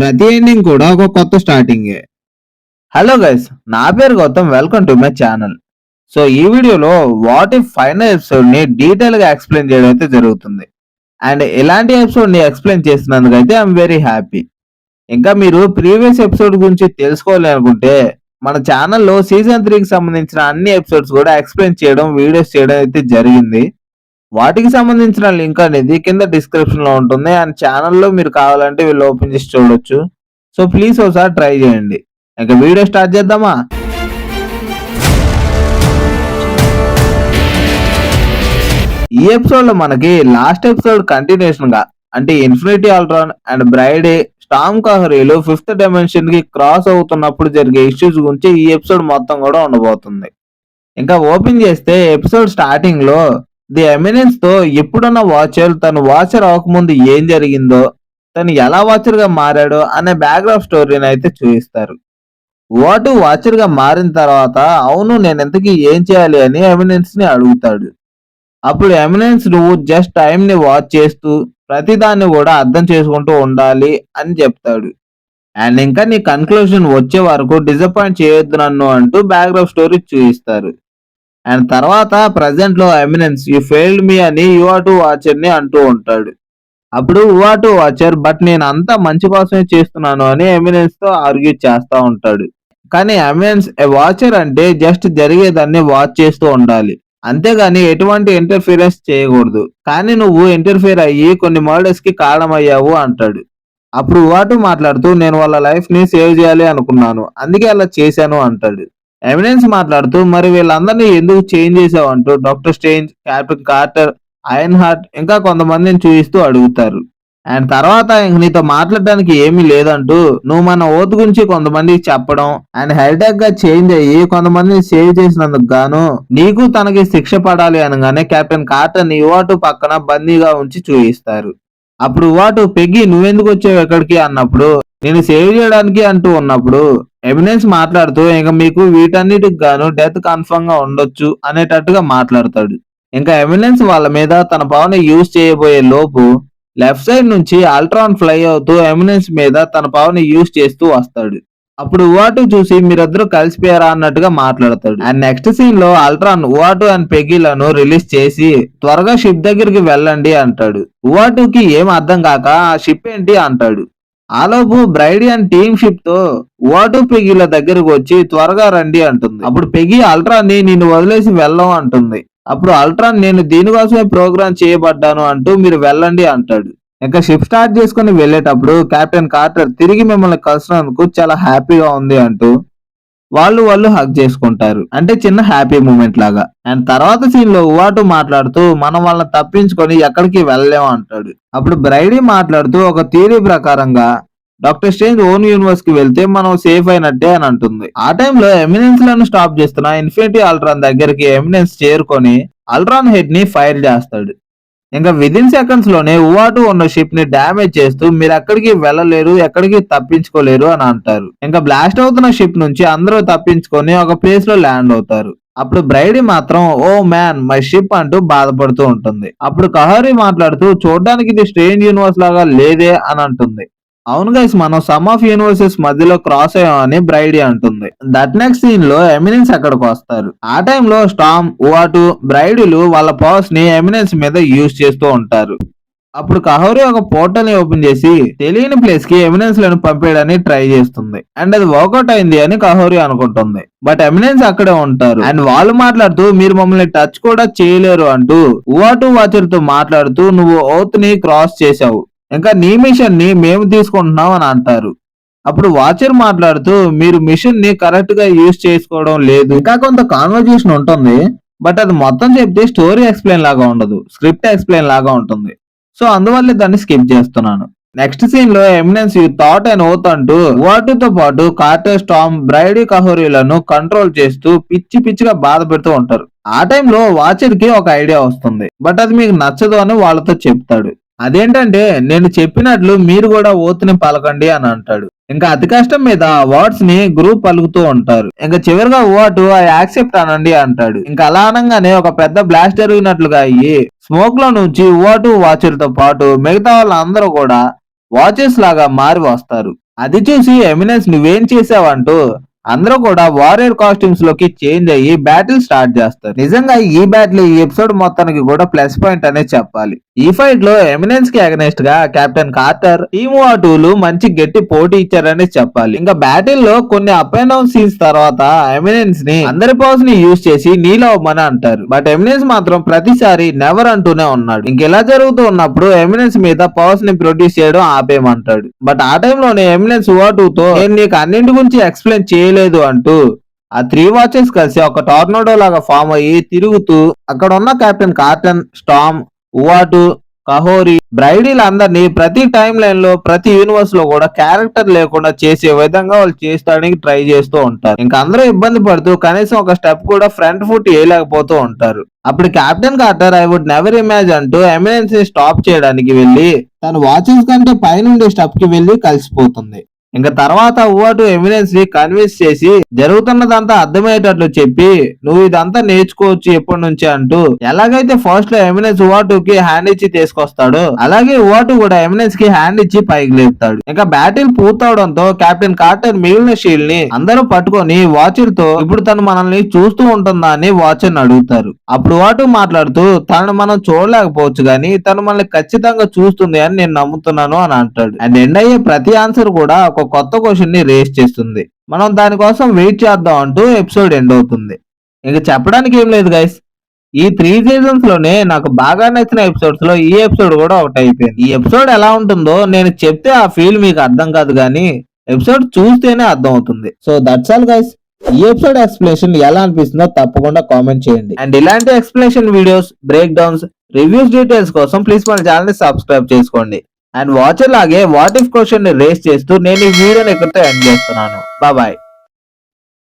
ప్రతి ఎండింగ్ కూడా ఒక కొత్త స్టార్టింగే. హలో గైస్, నా పేరు Gautam. Welcome to my channel. So ఈ వీడియోలో వాట్ ఇఫ్ ఫైనల్ ఎపిసోడ్ ని డీటెయిల్ గా ఎక్స్ప్లెయిన్ చేయడం అయితే జరుగుతుంది. అండ్ ఇలాంటి ఎపిసోడ్ ని ఎక్స్ప్లెయిన్ చేసినందుకు అయితే ఐఎమ్ వెరీ హ్యాపీ. ఇంకా మీరు ప్రీవియస్ ఎపిసోడ్ గురించి తెలుసుకోవాలి అనుకుంటే మన ఛానల్లో సీజన్ 3కి సంబంధించిన అన్ని ఎపిసోడ్స్ కూడా ఎక్స్ప్లెయిన్ చేయడం, వీడియోస్ చేయడం అయితే జరిగింది. వాటికి సంబంధించిన లింక్ అనేది కింద డిస్క్రిప్షన్ లో ఉంటుంది. అండ్ ఛానల్లో మీరు కావాలంటే వీళ్ళు ఓపెన్ చేసి చూడొచ్చు. సో ప్లీజ్ ఒకసారి ట్రై చేయండి. ఇంకా వీడియో స్టార్ట్ చేద్దామా? ఈ ఎపిసోడ్ లో మనకి లాస్ట్ ఎపిసోడ్ కంటిన్యూషన్ గా అంటే ఇన్ఫినిటీ ఆల్ట్రాన్ అండ్ బ్రైడే స్టామ్ కహరీలు 5th డైమెన్షన్ కి క్రాస్ అవుతున్నప్పుడు జరిగే ఇష్యూస్ గురించి ఈ ఎపిసోడ్ మొత్తం కూడా ఉండబోతుంది. ఇంకా ఓపెన్ చేస్తే ఎపిసోడ్ స్టార్టింగ్ లో ది ఎమినెన్స్ తో ఎప్పుడున్న వాచర్ తను వాచర్ అవ్వకముందు ఏం జరిగిందో, తను ఎలా వాచర్ గా మారాడో అనే బ్యాక్గ్రౌండ్ స్టోరీని అయితే చూపిస్తారు. వాచర్ గా మారిన తర్వాత అవును నేను ఎంతకీ ఏం చేయాలి అని ఎమినెన్స్ ని అడుగుతాడు. అప్పుడు ఎమినెన్స్ నువ్వు జస్ట్ టైం ని వాచ్ చేస్తూ ప్రతిదాన్ని కూడా అర్థం చేసుకుంటూ ఉండాలి అని చెప్తాడు. అండ్ ఇంకా నీ కన్క్లూజన్ వచ్చే వరకు డిసప్పాయింట్ చేయొద్దు నన్ను అంటూ బ్యాక్గ్రౌండ్ స్టోరీ చూపిస్తారు. అండ్ తర్వాత ప్రెసెంట్ లో ఎమినెన్స్ యూ ఫెయిల్డ్ మీ అని యువాటు వాచర్ ని అంటూ ఉంటాడు. అప్పుడు యువాటు వాచర్ బట్ నేను అంతా మంచి కోసమే చేస్తున్నాను అని ఎమినెన్స్ తో ఆర్గ్యూ చేస్తా ఉంటాడు. కానీ ఎమినెన్స్ ఏ వాచర్ అంటే జస్ట్ జరిగేదాన్ని వాచ్ చేస్తూ ఉండాలి, అంతేగాని ఎటువంటి ఇంటర్ఫీరెన్స్ చేయకూడదు. కానీ నువ్వు ఇంటర్ఫియర్ అయ్యి కొన్ని మర్డర్స్ కి కారణమయ్యావు అంటాడు. అప్పుడు యువాటు మాట్లాడుతూ నేను వాళ్ళ లైఫ్ ని సేవ్ చేయాలి అనుకున్నాను, అందుకే అలా చేశాను అంటాడు. ఎమినెన్స్ మాట్లాడుతూ మరి వీళ్ళందరినీ ఎందుకు చేంజ్ చేసావు అంటూ doctor strange, captain Carter, iron heart ఇంకా కొంతమందిని చూపిస్తూ అడుగుతారు. అండ్ తర్వాత ఇంక నీతో మాట్లాడడానికి ఏమీ లేదంటూ నువ్వు మన ఓత్ గురించి కొంతమందికి చెప్పడం అండ్ హెల్టాక్ గా చేంజ్ అయ్యి కొంతమందిని సేవ్ చేసినందుకు గాను నీకు తనకి శిక్ష పడాలి అనగానే కెప్టెన్ కార్టర్ ని యువాటు పక్కన బందీగా ఉంచి చూపిస్తారు. అప్పుడు యువాటు పెగ్గి నువ్వెందుకు వచ్చావు ఎక్కడికి అన్నప్పుడు నేను సేవ్ చేయడానికి అంటూ ఉన్నప్పుడు ఎమినెన్స్ మాట్లాడుతూ ఇంకా మీకు వీటన్నిటికి గాను డెత్ కన్ఫర్మ్ గా ఉండొచ్చు అనేటట్టుగా మాట్లాడతాడు. ఇంకా ఎమినెన్స్ వాళ్ళ మీద తన పవర్ ని యూజ్ చేయబోయే లోపు లెఫ్ట్ సైడ్ నుంచి అల్ట్రాన్ ఫ్లై అవుతూ ఎమినెన్స్ మీద తన పవర్ ని యూజ్ చేస్తూ వస్తాడు. అప్పుడు ఉవాటు చూసి మీరిద్దరూ కలిసిపోయారా అన్నట్టుగా మాట్లాడతాడు. అండ్ నెక్స్ట్ సీన్ లో అల్ట్రాన్ ఉవాటు అండ్ పెగ్గిలను రిలీజ్ చేసి త్వరగా షిప్ దగ్గరికి వెళ్ళండి అంటాడు. ఉవాటుకి ఏం అర్థం కాక ఆ షిప్ ఏంటి అంటాడు. ఆలోపు బ్రైడీ అండ్ టీమ్ షిప్ తో ఉవాటు పెగిల దగ్గరకు వచ్చి త్వరగా రండి అంటుంది. అప్పుడు పెగి అల్ట్రాన్ ని నిన్ను వదిలేసి వెళ్ళం అంటుంది. అప్పుడు అల్ట్రాన్ నేను దీనికోసమే ప్రోగ్రామ్ చేయబడ్డాను అంటూ మీరు వెళ్ళండి అంటాడు. ఇంకా షిప్ స్టార్ట్ చేసుకుని వెళ్ళేటప్పుడు కెప్టెన్ కార్టర్ తిరిగి మిమ్మల్ని కలిసినందుకు చాలా హ్యాపీగా ఉంది అంటూ వాళ్ళు హగ్ చేసుకుంటారు. అంటే చిన్న హ్యాపీ మూమెంట్ లాగా. అండ్ తర్వాత సీన్ లో ఉవాటు మాట్లాడుతూ మనం వాళ్ళని తప్పించుకొని ఎక్కడికి వెళ్ళలేము అంటాడు. అప్పుడు బ్రైడీ మాట్లాడుతూ ఒక థియరీ ప్రకారంగా డాక్టర్ స్ట్రేంజ్ ఓన్ యూనివర్స్ కి వెళ్తే మనం సేఫ్ అయినట్టే అని అంటుంది. ఆ టైంలో ఎమినెన్స్ లను స్టాప్ చేస్తున్న ఇన్ఫినిటీ అల్ట్రాన్ దగ్గరికి ఎమినెన్స్ చేరుకొని అల్ట్రాన్ హెడ్ ని ఫైర్ చేస్తాడు. ఇంకా విదిన్ సెకండ్స్ లోనే ఉవాటు ఉన్న షిప్ ని డ్యామేజ్ చేస్తూ మీరు ఎక్కడికి వెళ్ళలేరు, ఎక్కడికి తప్పించుకోలేరు అని అంటారు. ఇంకా బ్లాస్ట్ అవుతున్న షిప్ నుంచి అందరూ తప్పించుకొని ఒక ప్లేస్ లో ల్యాండ్ అవుతారు. అప్పుడు బ్రైడీ మాత్రం ఓ మ్యాన్ మై షిప్ అంటూ బాధపడుతూ ఉంటుంది. అప్పుడు కహారి మాట్లాడుతూ చూడడానికి ఇది స్ట్రేంజ్ యూనివర్స్ లాగా లేదే అని అంటుంది. అవును గైస్, మనం సమ్ ఆఫ్ యూనివర్సెస్ మధ్యలో క్రాస్ అయ్యామని బ్రైడీ అంటుంది. దట్ నెక్స్ట్ సీన్ లో ఎమినెన్స్ అక్కడికి వస్తారు. ఆ టైంలో స్టామ్, ఉవాటు, బ్రైడీలు వాళ్ళ పవర్స్ ని ఎమినెన్స్ మీద యూజ్ చేస్తూ ఉంటారు. అప్పుడు కహోరి ఒక పోర్టల్ ని ఓపెన్ చేసి తెలియని ప్లేస్ కి ఎమినెన్స్ లను పంపేయడానికి ట్రై చేస్తుంది. అండ్ అది వర్కౌట్ అయింది అని కహోరి అనుకుంటుంది. బట్ ఎమినెన్స్ అక్కడే ఉంటారు. అండ్ వాళ్ళు మాట్లాడుతూ మీరు మమ్మల్ని టచ్ కూడా చేయలేరు అంటూ ఉవాటు వాచర్ తో మాట్లాడుతూ నువ్వు ఓత్ ని క్రాస్ చేశావు, ఇంకా నీ మిషన్ ని మేము తీసుకుంటున్నాం అని అంటారు. అప్పుడు వాచర్ మాట్లాడుతూ మీరు మిషన్ ని కరెక్ట్ గా యూజ్ చేసుకోవడం లేదు, ఇంకా కొంత కాన్వర్జేషన్ ఉంటుంది, బట్ అది మొత్తం చెప్తే స్టోరీ ఎక్స్ప్లెయిన్ లాగా ఉండదు, స్క్రిప్ట్ ఎక్స్ప్లెయిన్ లాగా ఉంటుంది. సో అందువల్ల దాన్ని స్కిప్ చేస్తున్నాను. నెక్స్ట్ సీన్ లో eminence you thought and oath అంటూ వాటితో పాటు కార్టర్, స్టామ్, బ్రైడీ, కహోరీలను కంట్రోల్ చేస్తూ పిచ్చి పిచ్చిగా బాధ పెడుతూ ఉంటారు. ఆ టైంలో వాచర్ కి ఒక ఐడియా వస్తుంది, బట్ అది మీకు నచ్చదు అని వాళ్ళతో చెప్తాడు. అదేంటంటే నేను చెప్పినట్లు మీరు కూడా ఓత్ని పలకండి అని అంటాడు. ఇంకా అతి కష్టం మీద వర్డ్స్ ని గ్రూప్ పలుకుతూ ఉంటారు. ఇంకా చివరిగా ఓటు యాక్సెప్ట్ అనండి అంటాడు. ఇంకా అలా అనగానే ఒక పెద్ద బ్లాస్ట్ జరిగినట్లుగా అయ్యి స్మోక్ లో నుంచి ఓటు వాచర్ తో పాటు మిగతా వాళ్ళందరూ కూడా వాచెస్ లాగా మారి వస్తారు. అది చూసి ఎమినెన్స్ నువ్వేం చేసావంటూ అందరూ కూడా వారియర్ కాస్ట్యూమ్స్ లోకి చేంజ్ అయ్యి బ్యాటిల్ స్టార్ట్ చేస్తారు. నిజంగా ఈ బ్యాటిల్ ఈ ఎపిసోడ్ మొత్తానికి కూడా ప్లస్ పాయింట్ అనే చెప్పాలి. ఈ ఫైట్ లో ఎమినెన్స్ కి అగనెస్ట్ గా కెప్టెన్ కార్టర్, టీమ్ వాటూలు మంచి గట్టి పోటీ ఇచ్చారని చెప్పాలి. ఇంకా బ్యాటిల్ లో కొన్ని అప్ అండ్ డౌన్ సీన్స్ తర్వాత ఎమినెన్స్ ని అందరి పవర్స్ ని యూజ్ చేసి నీలో అవ్వమని అంటారు. బట్ ఎమినెన్స్ మాత్రం ప్రతిసారి నెవర్ అంటూనే ఉన్నాడు. ఇంకెలా జరుగుతూ ఉన్నప్పుడు ఎమినెన్స్ మీద పవర్స్ ని ప్రొడ్యూస్ చేయడం ఆపేయమంటాడు. బట్ ఆ టైంలోనే ఎమినెన్స్ వాటూతో నేను నీకు అన్నింటి గురించి ఎక్స్ప్లెయిన్ చేయలేదు అంటూ ఆ 3 వాచెస్ కలిసి ఒక టోర్నడో లాగా ఫామ్ అయ్యి తిరుగుతూ అక్కడ ఉన్న కెప్టెన్ కార్టన్, స్టామ్, ఉవాటు, కహోరి, బ్రైడీలు అందరినీ ప్రతి టైం లైన్ లో ప్రతి యూనివర్స్ లో కూడా క్యారెక్టర్ లేకుండా చేసే విధంగా వాళ్ళు చేస్తానికి ట్రై చేస్తూ ఉంటారు. ఇంకా అందరూ ఇబ్బంది పడుతూ కనీసం ఒక స్టెప్ కూడా ఫ్రంట్ ఫుట్ వేయలేకపోతూ ఉంటారు. అప్పుడు captain Carter I would never imagine అంటూ ఎమినెన్స్ ని స్టాప్ చేయడానికి వెళ్లి తన వాచెస్ కంటే పైనుండే స్టెప్ కి వెళ్లి కలిసిపోతుంది. ఇంకా తర్వాత ఉవాటు ఎమినెన్స్ ని కన్విన్స్ చేసి జరుగుతున్నదంతా అర్థమయ్యేటట్లు చెప్పి నువ్వు ఇదంతా నేర్చుకోవచ్చు ఎప్పటి నుంచి అంటూ ఎలాగైతే ఫస్ట్ లో ఎమినెన్స్ ఉవాటుకి హ్యాండ్ ఇచ్చి తీసుకొస్తాడో అలాగే ఉవాటు కూడా ఎమినెన్స్ కి హ్యాండ్ ఇచ్చి పైకి లేపుతాడు. ఇంకా బ్యాటిల్ పూర్తవడంతో కెప్టెన్ కార్టర్ మిగిలిన షీల్డ్ ని అందరూ పట్టుకొని వాచర్ తో ఇప్పుడు తను మనల్ని చూస్తూ ఉంటుందా అని వాచర్ అడుగుతారు. అప్పుడు ఉవాటు మాట్లాడుతూ తనను మనం చూడలేకపోవచ్చు గానీ తను మనల్ని ఖచ్చితంగా చూస్తుంది అని నేను నమ్ముతున్నాను అని అంటాడు. అండ్ ఎండ్ అయ్యే ప్రతి ఆన్సర్ కూడా ఒక కొత్త క్వశ్చన్ ని రేస్ చేస్తుంది. మనం దానికోసం వెయిట్ చేద్దాం అంటూ ఎపిసోడ్ ఎండ్ అవుతుంది. ఇంక చెప్పడానికి ఏం లేదు గైస్, ఈ 3 సీజన్స్ లోనే నాకు బాగా నచ్చిన ఎపిసోడ్స్ లో ఈ ఎపిసోడ్ కూడా ఒకటి అయిపోయింది. ఈ ఎపిసోడ్ ఎలా ఉంటుందో నేను చెప్తే ఆ ఫీల్ మీకు అర్థం కాదు కానీ ఎపిసోడ్ చూస్తేనే అర్థం అవుతుంది. So that's all guys. ఈ ఎపిసోడ్ ఎక్స్ప్లెనేషన్ ఎలా అనిపిస్తుందో తప్పకుండా కామెంట్ చేయండి. అండ్ ఇలాంటి explanation videos, break downs, reviews details కోసం ప్లీజ్ మన ఛానల్ ని సబ్స్క్రైబ్ చేసుకోండి. అండ్ వాచర్ లాగే వాట్ ఇఫ్ క్వశ్చన్ ని రేస్ చేస్తూ నేను ఈ వీడియోని ఇక్కడితో ఎండ్ చేస్తున్నాను. బాయ్.